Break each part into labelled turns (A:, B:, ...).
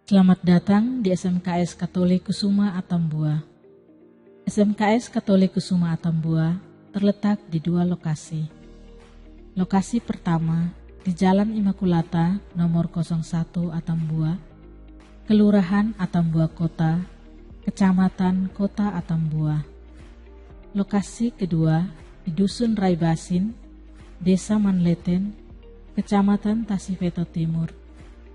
A: Selamat datang di SMKS Katolik Kusuma Atambua. SMKS Katolik Kusuma Atambua terletak di dua lokasi. Lokasi pertama di Jalan Imakulata nomor 01 Atambua, Kelurahan Atambua Kota, Kecamatan Kota Atambua. Lokasi kedua di Dusun Raibasin, Desa Manleten, Kecamatan Tasifeto Timur,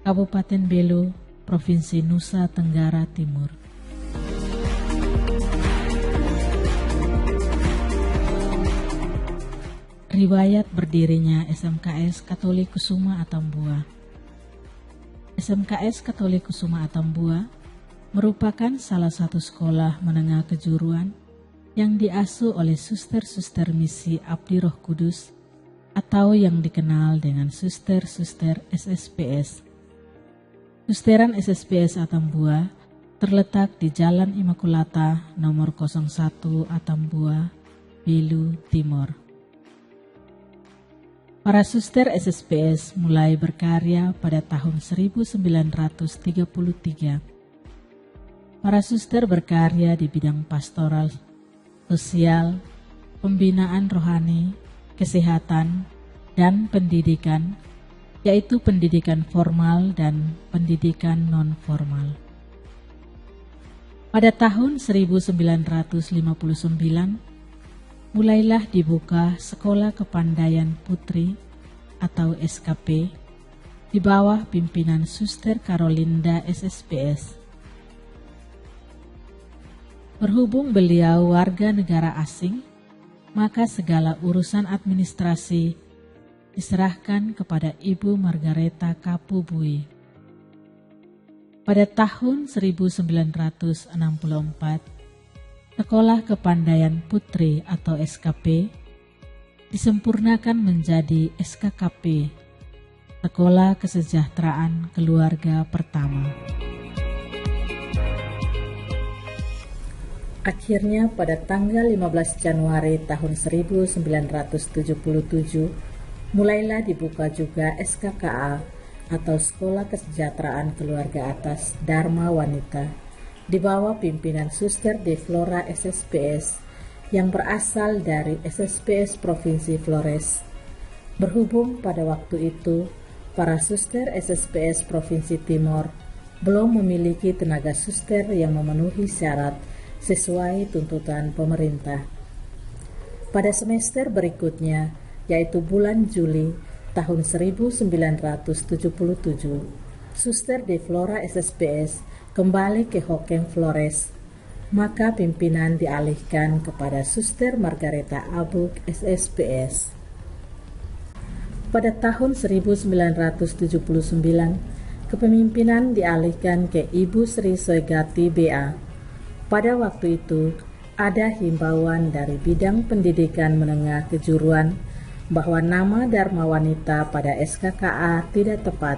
A: Kabupaten Belu, Provinsi Nusa Tenggara Timur. Riwayat berdirinya SMKS Katolik Kusuma Atambua. SMKS Katolik Kusuma Atambua merupakan salah satu sekolah menengah kejuruan yang diasuh oleh suster-suster misi Abdi Roh Kudus atau yang dikenal dengan suster-suster SSPS. Susteran SSPS Atambua terletak di Jalan Imakulata nomor 01 Atambua, Belu, Timur. Para suster SSPS mulai berkarya pada tahun 1933. Para suster berkarya di bidang pastoral, sosial, pembinaan rohani, kesehatan, dan pendidikan, yaitu pendidikan formal dan pendidikan non-formal. Pada tahun 1959, mulailah dibuka Sekolah Kepandaian Putri atau SKP di bawah pimpinan Suster Karolinda SSPS. Berhubung beliau warga negara asing, maka segala urusan administrasi diserahkan kepada Ibu Margareta Kapubui. Pada tahun 1964, Sekolah Kepandaian Putri atau SKP disempurnakan menjadi SKKP, Sekolah Kesejahteraan Keluarga Pertama. Akhirnya pada tanggal 15 Januari tahun 1977, mulailah dibuka juga SKKA atau Sekolah Kesejahteraan Keluarga Atas Dharma Wanita di bawah pimpinan Suster De Flora SSPS yang berasal dari SSPS Provinsi Flores. Berhubung pada waktu itu para suster SSPS Provinsi Timur belum memiliki tenaga suster yang memenuhi syarat sesuai tuntutan pemerintah. Pada semester berikutnya, yaitu bulan Juli tahun 1977, Suster De Flora SSPS kembali ke Hokem Flores, maka pimpinan dialihkan kepada Suster Margareta Abuk SSPS. Pada tahun 1979, kepemimpinan dialihkan ke Ibu Sri Soegati BA. Pada waktu itu, ada himbauan dari bidang pendidikan menengah kejuruan bahwa nama Dharma Wanita pada SKKA tidak tepat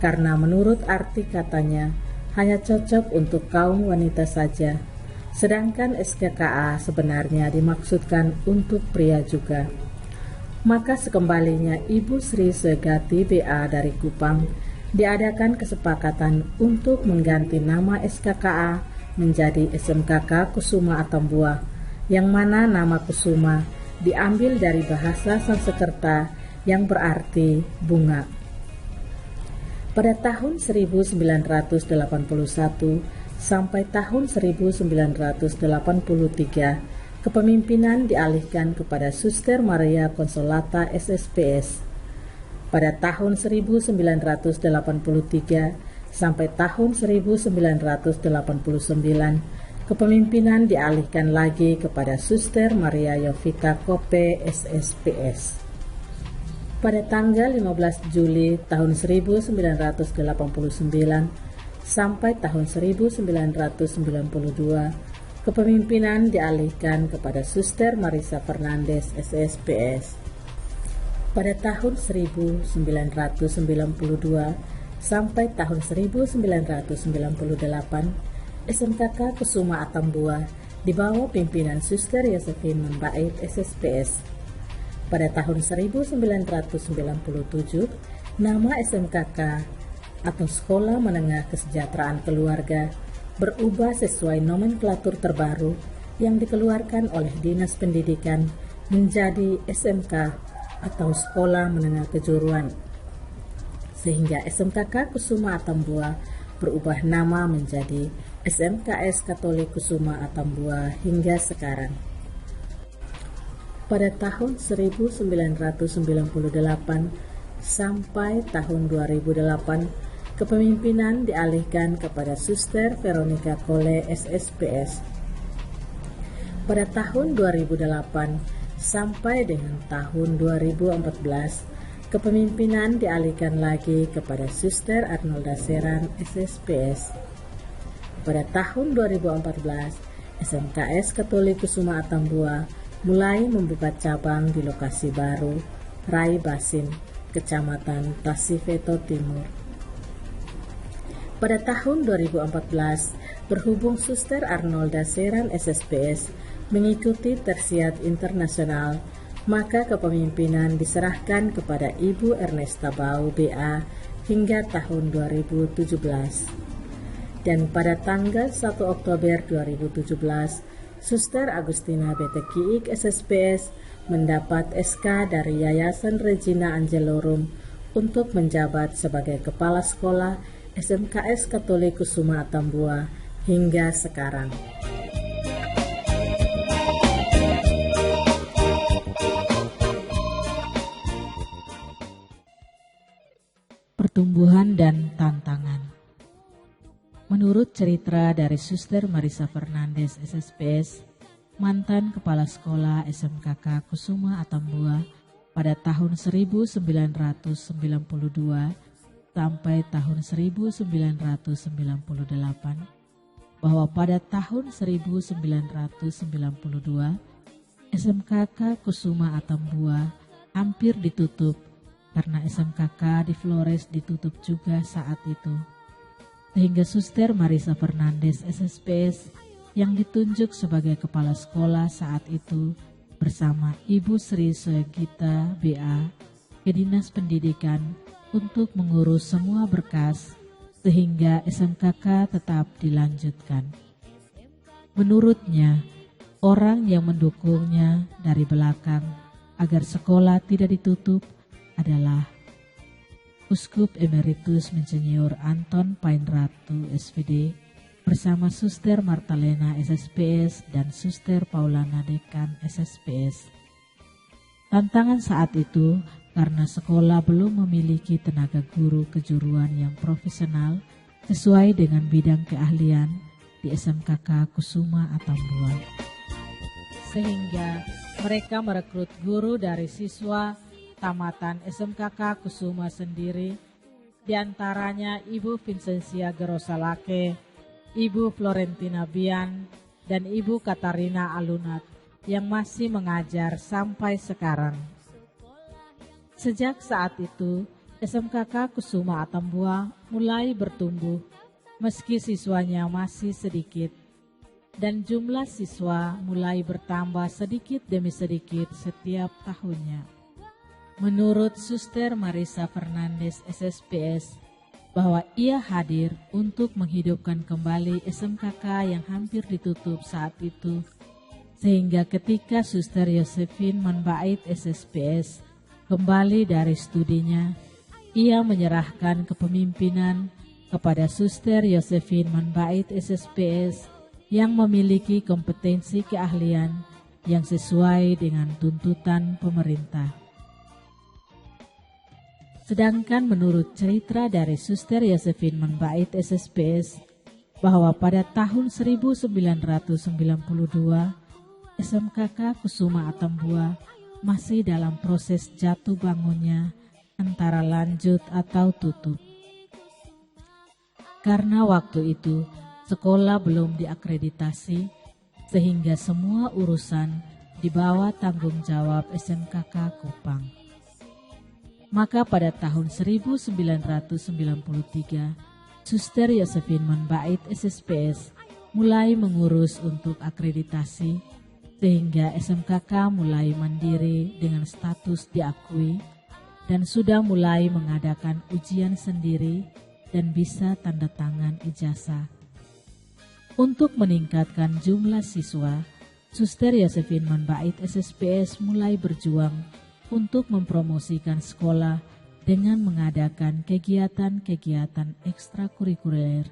A: karena menurut arti katanya hanya cocok untuk kaum wanita saja, sedangkan SKKA sebenarnya dimaksudkan untuk pria juga. Maka sekembalinya Ibu Sri Soegati BA dari Kupang diadakan kesepakatan untuk mengganti nama SKKA menjadi SMKK Kusuma Atambua, yang mana nama Kusuma diambil dari bahasa Sanskerta yang berarti bunga. Pada tahun 1981 sampai tahun 1983, kepemimpinan dialihkan kepada Suster Maria Consolata SSPS. Pada tahun 1983 sampai tahun 1989, kepemimpinan dialihkan lagi kepada Suster Maria Yovita Kope SSPS. Pada tanggal 15 Juli tahun 1989 sampai tahun 1992, kepemimpinan dialihkan kepada Suster Marisa Fernandes SSPS. Pada tahun 1992 sampai tahun 1998, SMKK Kusuma Atambua di bawah pimpinan Suster Yosefin Membait SSPS. Pada tahun 1997, nama SMKK atau Sekolah Menengah Kesejahteraan Keluarga berubah sesuai nomenklatur terbaru yang dikeluarkan oleh Dinas Pendidikan menjadi SMK atau Sekolah Menengah Kejuruan, sehingga SMKK Kusuma Atambua berubah nama menjadi SMKS Katolik Kusuma Atambua hingga sekarang. Pada tahun 1998 sampai tahun 2008, kepemimpinan dialihkan kepada Suster Veronica Kole SSPS. Pada tahun 2008 sampai dengan tahun 2014, kepemimpinan dialihkan lagi kepada Suster Arnolda Seran SSPS. Pada tahun 2014, SMKS Katolik Kusuma Atambua mulai membuka cabang di lokasi baru, Rai Basin, Kecamatan Tasifeto Timur. Pada tahun 2014, berhubung Suster Arnolda Seran SSPS mengikuti Tersiat Internasional, maka kepemimpinan diserahkan kepada Ibu Ernesta Bau BA hingga tahun 2017. Dan pada tanggal 1 Oktober 2017, Suster Agustina Betekiik SSPS mendapat SK dari Yayasan Regina Angelorum untuk menjabat sebagai Kepala Sekolah SMKS Katolik Kusuma Atambua hingga sekarang. Pertumbuhan dan tantangan. Menurut cerita dari Suster Marisa Fernandes SSPS, mantan Kepala Sekolah SMKK Kusuma Atambua pada tahun 1992 sampai tahun 1998, bahwa pada tahun 1992 SMKK Kusuma Atambua hampir ditutup karena SMKK di Flores ditutup juga saat itu. Sehingga Suster Marisa Fernandes SSPS yang ditunjuk sebagai kepala sekolah saat itu bersama Ibu Sri Soegita BA ke Dinas Pendidikan untuk mengurus semua berkas sehingga SMKK tetap dilanjutkan. Menurutnya, orang yang mendukungnya dari belakang agar sekolah tidak ditutup adalah Uskup Emeritus Monsinyur Anton Painratu SVD bersama Suster Martalena SSPS dan Suster Paulana Dekan SSPS. Tantangan saat itu karena sekolah belum memiliki tenaga guru kejuruan yang profesional sesuai dengan bidang keahlian di SMKK Kusuma Atambua. Sehingga mereka merekrut guru dari siswa tamatan SMKK Kusuma sendiri, diantaranya Ibu Vincentia Gerosalake, Ibu Florentina Bian, dan Ibu Katarina Alunat yang masih mengajar sampai sekarang. Sejak saat itu, SMKK Kusuma Atambua mulai bertumbuh meski siswanya masih sedikit, dan jumlah siswa mulai bertambah sedikit demi sedikit setiap tahunnya. Menurut Suster Marisa Fernandes SSPS, bahwa ia hadir untuk menghidupkan kembali SMKK yang hampir ditutup saat itu, sehingga ketika Suster Yosefin Manbait SSPS kembali dari studinya, ia menyerahkan kepemimpinan kepada Suster Yosefin Manbait SSPS yang memiliki kompetensi keahlian yang sesuai dengan tuntutan pemerintah. Sedangkan menurut cerita dari Suster Yosefin Manbait SSPS, bahwa pada tahun 1992 SMKK Kusuma Atambua masih dalam proses jatuh bangunnya antara lanjut atau tutup. Karena waktu itu sekolah belum diakreditasi, sehingga semua urusan di bawah tanggung jawab SMKK Kupang. Maka pada tahun 1993, Suster Yosefin Manbait SSPS mulai mengurus untuk akreditasi, sehingga SMKK mulai mandiri dengan status diakui dan sudah mulai mengadakan ujian sendiri dan bisa tanda tangan ijazah. Untuk meningkatkan jumlah siswa, Suster Yosefin Monbait SSPS mulai berjuang untuk mempromosikan sekolah dengan mengadakan kegiatan-kegiatan ekstrakurikuler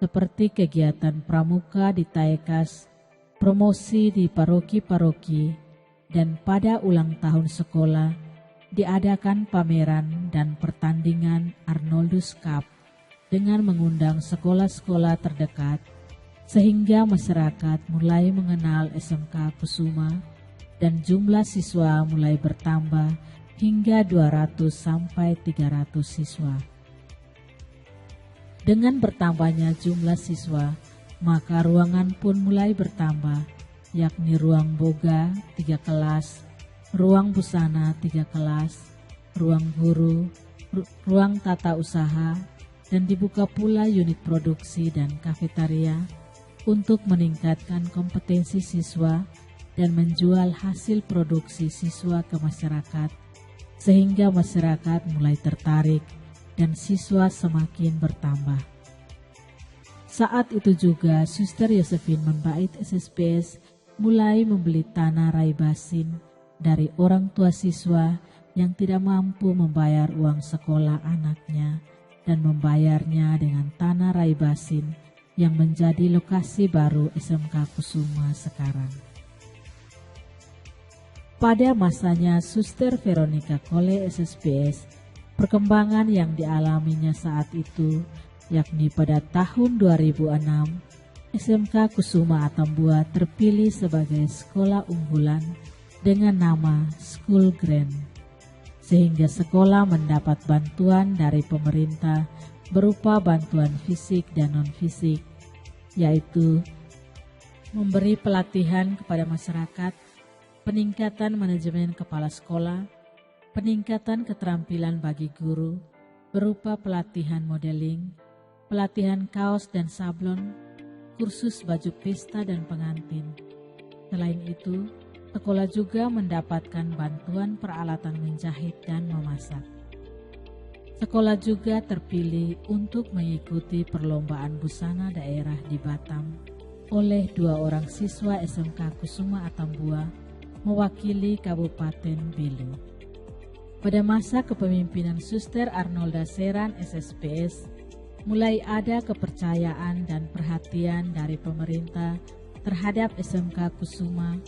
A: seperti kegiatan pramuka di Taekas, promosi di paroki-paroki, dan pada ulang tahun sekolah diadakan pameran dan pertandingan Arnoldus Cup dengan mengundang sekolah-sekolah terdekat sehingga masyarakat mulai mengenal SMK Kusuma dan jumlah siswa mulai bertambah hingga 200 sampai 300 siswa. Dengan bertambahnya jumlah siswa, maka ruangan pun mulai bertambah, yakni ruang boga 3 kelas, ruang busana 3 kelas, ruang guru, ruang tata usaha, dan dibuka pula unit produksi dan kafetaria untuk meningkatkan kompetensi siswa dan menjual hasil produksi siswa ke masyarakat, sehingga masyarakat mulai tertarik dan siswa semakin bertambah. Saat itu juga Suster Yosefin Monbait SSPS mulai membeli tanah rai basin dari orang tua siswa yang tidak mampu membayar uang sekolah anaknya dan membayarnya dengan tanah rai basin yang menjadi lokasi baru SMK Kusuma sekarang. Pada masanya Suster Veronica Kole SSPS, perkembangan yang dialaminya saat itu, yakni pada tahun 2006, SMK Kusuma Atambua terpilih sebagai sekolah unggulan dengan nama School Grand, sehingga sekolah mendapat bantuan dari pemerintah berupa bantuan fisik dan non-fisik, yaitu memberi pelatihan kepada masyarakat, peningkatan manajemen kepala sekolah, peningkatan keterampilan bagi guru berupa pelatihan modeling, pelatihan kaos dan sablon, kursus baju pesta dan pengantin. Selain itu, sekolah juga mendapatkan bantuan peralatan menjahit dan memasak. Sekolah juga terpilih untuk mengikuti perlombaan busana daerah di Batam oleh 2 orang siswa SMK Kusuma Atambua mewakili Kabupaten Belu. Pada masa kepemimpinan Suster Arnolda Seran SSPS, mulai ada kepercayaan dan perhatian dari pemerintah terhadap SMK Kusuma,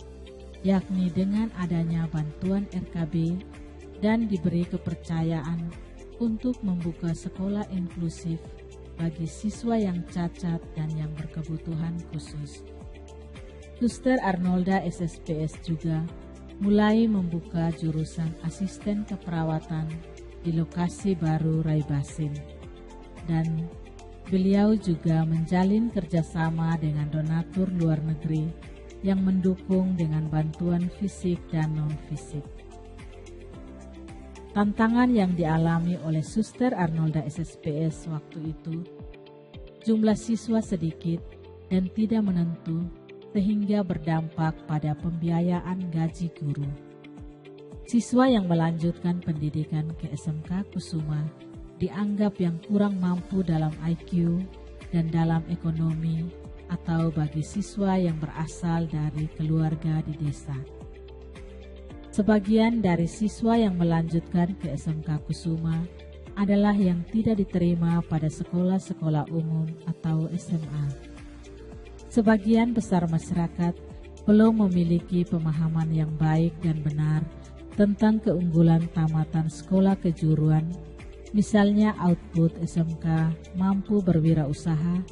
A: yakni dengan adanya bantuan RKB dan diberi kepercayaan untuk membuka sekolah inklusif bagi siswa yang cacat dan yang berkebutuhan khusus. Suster Arnolda SSPS juga mulai membuka jurusan asisten keperawatan di lokasi baru Rai Basin, dan beliau juga menjalin kerjasama dengan donatur luar negeri yang mendukung dengan bantuan fisik dan non-fisik. Tantangan yang dialami oleh Suster Arnolda SSPS waktu itu, jumlah siswa sedikit dan tidak menentu sehingga berdampak pada pembiayaan gaji guru. Siswa yang melanjutkan pendidikan ke SMK Kusuma dianggap yang kurang mampu dalam IQ dan dalam ekonomi atau bagi siswa yang berasal dari keluarga di desa. Sebagian dari siswa yang melanjutkan ke SMK Kusuma adalah yang tidak diterima pada sekolah-sekolah umum atau SMA. Sebagian besar masyarakat belum memiliki pemahaman yang baik dan benar tentang keunggulan tamatan sekolah kejuruan, misalnya output SMK mampu berwirausaha,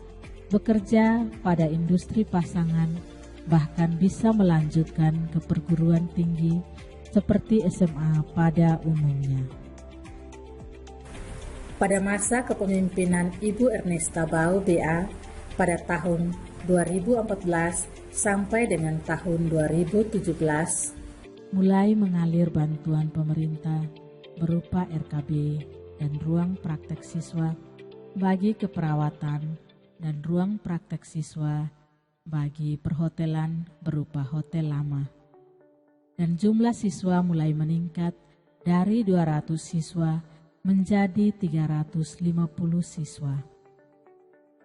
A: bekerja pada industri pasangan, bahkan bisa melanjutkan ke perguruan tinggi seperti SMA pada umumnya. Pada masa kepemimpinan Ibu Ernesta Bau BA pada tahun 2014 sampai dengan tahun 2017, mulai mengalir bantuan pemerintah berupa RKB dan ruang praktek siswa bagi keperawatan dan ruang praktek siswa bagi perhotelan berupa hotel lama. Dan jumlah siswa mulai meningkat dari 200 siswa menjadi 350 siswa.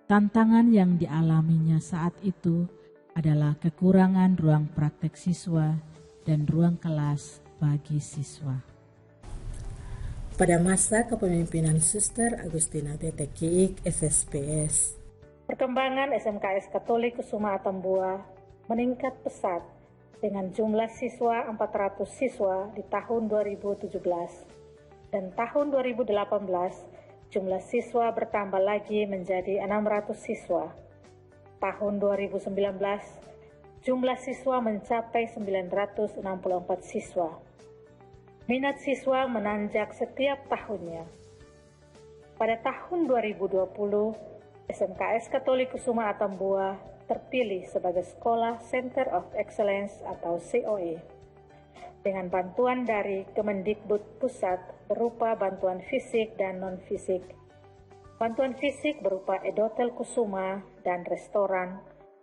A: Tantangan yang dialaminya saat itu adalah kekurangan ruang praktek siswa dan ruang kelas bagi siswa. Pada masa kepemimpinan Suster Agustina TTKIK SSPS, perkembangan SMKS Katolik Kusuma Atambua meningkat pesat dengan jumlah siswa 400 siswa di tahun 2017 dan tahun 2018 jumlah siswa bertambah lagi menjadi 600 siswa. Tahun 2019, jumlah siswa mencapai 964 siswa. Minat siswa menanjak setiap tahunnya. Pada tahun 2020, SMKS Katolik Kusuma Atambua terpilih sebagai Sekolah Center of Excellence atau COE. Dengan bantuan dari Kemendikbud Pusat berupa bantuan fisik dan non-fisik. Bantuan fisik berupa Edotel Kusuma dan restoran,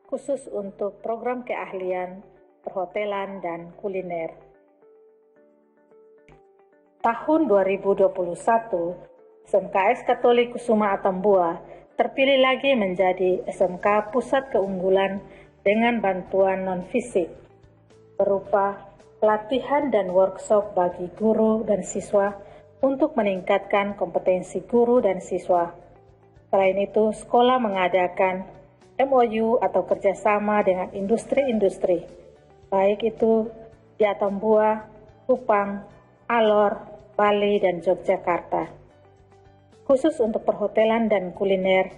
A: khusus untuk program keahlian, perhotelan, dan kuliner. Tahun 2021, SMKS Katolik Kusuma Atambua terpilih lagi menjadi SMK Pusat Keunggulan dengan bantuan non-fisik, berupa pelatihan dan workshop bagi guru dan siswa untuk meningkatkan kompetensi guru dan siswa. Selain itu, sekolah mengadakan MOU atau kerjasama dengan industri-industri, baik itu di Atambua, Kupang, Alor, Bali, dan Yogyakarta. Khusus untuk perhotelan dan kuliner,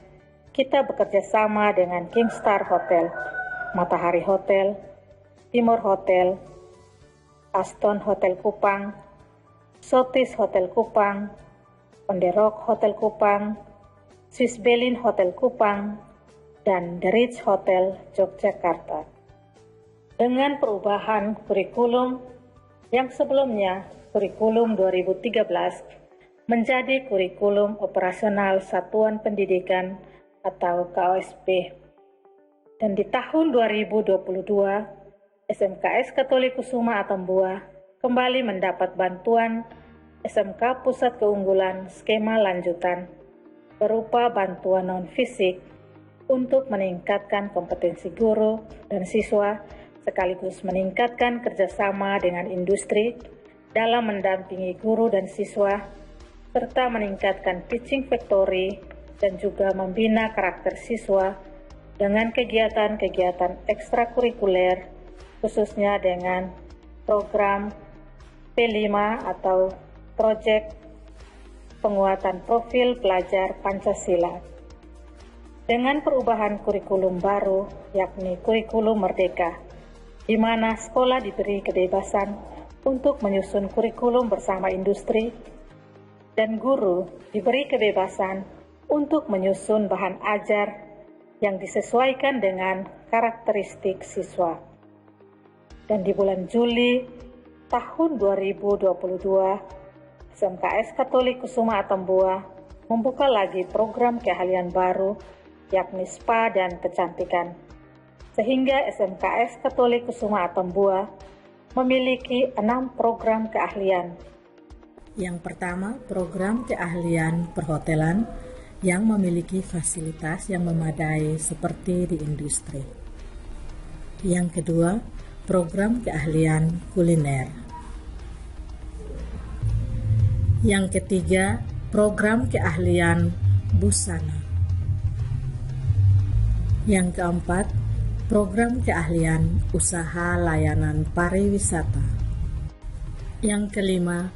A: kita bekerja sama dengan Kingstar Hotel, Matahari Hotel, Timur Hotel, Aston Hotel Kupang, Sotis Hotel Kupang, Ponderok Hotel Kupang, Swiss Berlin Hotel Kupang, dan The Ritz Hotel Yogyakarta. Dengan perubahan kurikulum yang sebelumnya kurikulum 2013 menjadi kurikulum operasional Satuan Pendidikan atau KOSP. Dan di tahun 2022, SMKS Katolik Kusuma Atambua kembali mendapat bantuan SMK Pusat Keunggulan skema lanjutan berupa bantuan non-fisik untuk meningkatkan kompetensi guru dan siswa sekaligus meningkatkan kerjasama dengan industri dalam mendampingi guru dan siswa serta meningkatkan teaching factory dan juga membina karakter siswa dengan kegiatan-kegiatan ekstrakurikuler khususnya dengan program P5 atau Proyek Penguatan Profil Pelajar Pancasila. Dengan perubahan kurikulum baru, yakni kurikulum merdeka, di mana sekolah diberi kebebasan untuk menyusun kurikulum bersama industri, dan guru diberi kebebasan untuk menyusun bahan ajar yang disesuaikan dengan karakteristik siswa. Dan di bulan Juli tahun 2022, SMKS Katolik Kusuma Atambua membuka lagi program keahlian baru, yakni SPA dan kecantikan. Sehingga SMKS Katolik Kusuma Atambua memiliki 6 program keahlian. Yang pertama, program keahlian perhotelan yang memiliki fasilitas yang memadai seperti di industri. Yang kedua, program keahlian kuliner. Yang ketiga, program keahlian busana. Yang keempat, program keahlian usaha layanan pariwisata. Yang kelima,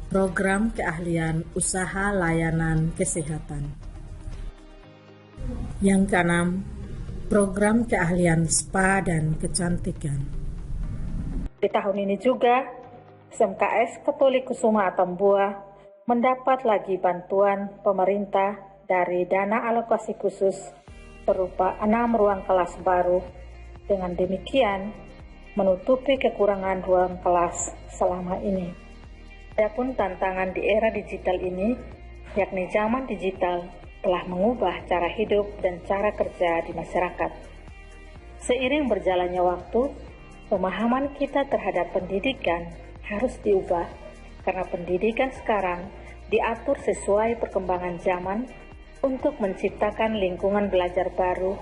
A: program keahlian usaha layanan kesehatan. Yang keenam, program keahlian spa dan kecantikan. Di tahun ini juga, SMKS Katolik Kusuma Atambua mendapat lagi bantuan pemerintah dari dana alokasi khusus berupa 6 ruang kelas baru. Dengan demikian, menutupi kekurangan ruang kelas selama ini. Adapun tantangan di era digital ini, yakni zaman digital, telah mengubah cara hidup dan cara kerja di masyarakat. Seiring berjalannya waktu, pemahaman kita terhadap pendidikan harus diubah karena pendidikan sekarang diatur sesuai perkembangan zaman untuk menciptakan lingkungan belajar baru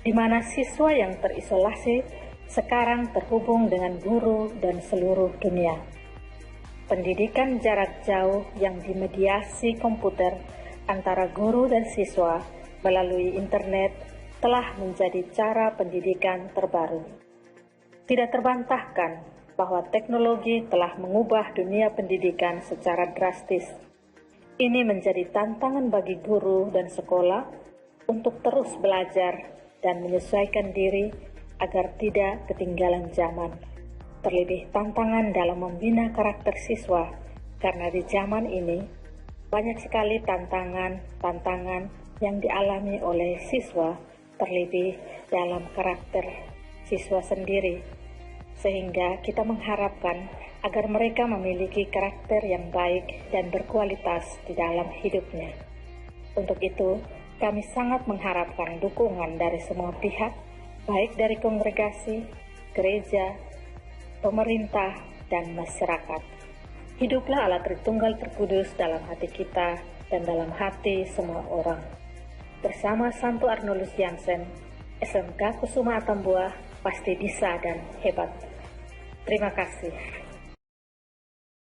A: di mana siswa yang terisolasi sekarang terhubung dengan guru dan seluruh dunia. Pendidikan jarak jauh yang dimediasi komputer antara guru dan siswa melalui internet telah menjadi cara pendidikan terbaru. Tidak terbantahkan bahwa teknologi telah mengubah dunia pendidikan secara drastis. Ini menjadi tantangan bagi guru dan sekolah untuk terus belajar dan menyesuaikan diri agar tidak ketinggalan zaman. Terlebih tantangan dalam membina karakter siswa, karena di zaman ini banyak sekali tantangan yang dialami oleh siswa, terlebih dalam karakter siswa sendiri, sehingga kita mengharapkan agar mereka memiliki karakter yang baik dan berkualitas di dalam hidupnya. Untuk itu, kami sangat mengharapkan dukungan dari semua pihak, baik dari kongregasi, gereja, pemerintah, dan masyarakat. Hiduplah Allah Tritunggal Terkudus dalam hati kita dan dalam hati semua orang. Bersama Santo Arnolus Jansen, SMK Kusuma Atambua, pasti bisa dan hebat. Terima kasih.